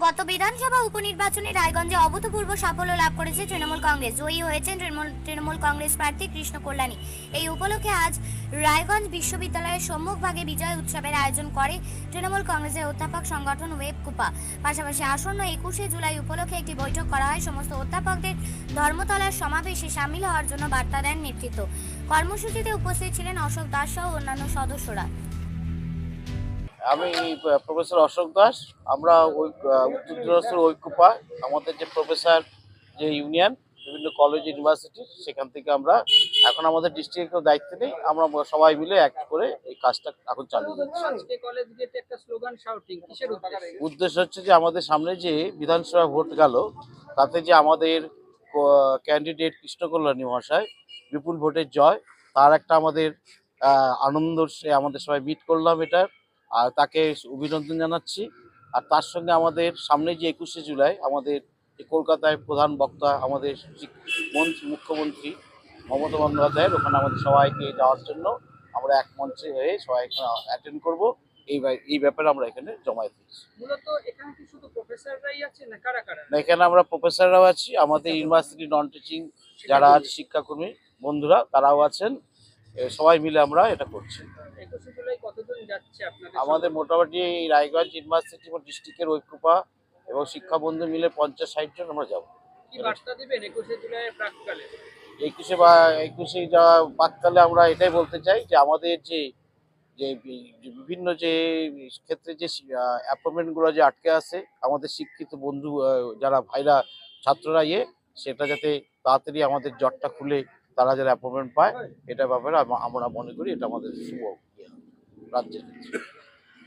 গত বিধানসভা উপনির্বাচনে রায়গঞ্জে অভূতপূর্ব সাফল্য লাভ করেছে তৃণমূল কংগ্রেস। জয়ী হয়েছেন তৃণমূল কংগ্রেস প্রার্থী কৃষ্ণ কল্যাণী। এই উপলক্ষে আজ রায়গঞ্জ বিশ্ববিদ্যালয়ের সম্মুখভাগে বিজয় উৎসবের আয়োজন করে তৃণমূল কংগ্রেসের অধ্যাপক সংগঠন ওয়েব কুপা। পাশাপাশি আসন্ন 21শে জুলাই উপলক্ষে একটি বৈঠক করা হয়। সমস্ত অধ্যাপকদের ধর্মতলার সমাবেশে সামিল হওয়ার জন্য বার্তা দেন নেতৃত্ব। কর্মসূচিতে উপস্থিত ছিলেন অশোক দাস সহ অন্যান্য সদস্যরা। আমি প্রফেসর অশোক দাস। আমরা উত্তর দিনাজপুর ঐক্যপা, আমাদের যে প্রফেসর যে ইউনিয়ন বিভিন্ন কলেজ ইউনিভার্সিটি, সেখান থেকে আমরা এখন আমাদের ডিস্ট্রিক্টের দায়িত্ব নেই, আমরা সবাই মিলে এক করে এই কাজটা এখন চালিয়ে যাচ্ছি। উদ্দেশ্য হচ্ছে যে আমাদের সামনে যে বিধানসভা ভোট গেল, তাতে যে আমাদের ক্যান্ডিডেট কৃষ্ণ কল্যাণী মহাশয় বিপুল ভোটের জয়, তার একটা আমাদের আনন্দ, সে আমাদের সবাই মিট করলাম এটার, আর তাকে অভিনন্দন জানাচ্ছি। আর তার সঙ্গে আমাদের সামনে যে 21শে জুলাই আমাদের কলকাতায় প্রধান বক্তা আমাদের মুখ্যমন্ত্রী মমতা বন্দ্যোপাধ্যায়ের, ওখানে আমাদের সবাইকে যাওয়ার জন্য আমরা এক মঞ্চে হয়ে সবাই এখানে অ্যাটেন্ড করবো। এই ব্যাপারে আমরা এখানে জমায়েত হয়েছি। মূলত এখানে কি শুধু প্রফেসররাই আছে না কারা কারা? না, এখানে আমরা প্রফেসররাও আছি, আমাদের ইউনিভার্সিটি নন টিচিং যারা আছে শিক্ষাকর্মী বন্ধুরা তারাও আছেন, সবাই মিলে আমরা এটা করছি। 21শে জুলাই কতজন যাচ্ছে আপনাদের? আমাদের মোটামুটি এই রায়গঞ্জ ইউনিভার্সিটি এবং ডিস্ট্রিক্টের ঐক্যপা এবং শিক্ষা বন্ধু মিলে 50-60 জন আমরা যাবো। কি বার্তা দিবেন 21শে জুলাইয়ের প্রাক্কালে? 21শে যাওয়া প্রাক্কালে আমরা এটাই বলতে চাই যে আমাদের যে বিভিন্ন যে ক্ষেত্রে যে অ্যাপয়েন্টমেন্টগুলো যে আটকে আছে, আমাদের শিক্ষিত বন্ধু যারা ভাইরা ছাত্ররা সেটা যাতে তাড়াতাড়ি আমাদের জটটা খুলে তারা যারা অ্যাপয়েন্টমেন্ট পায়, এটা ব্যাপারে আমরা মনে করি এটা আমাদের শুভ রাজ্যের ক্ষেত্রে।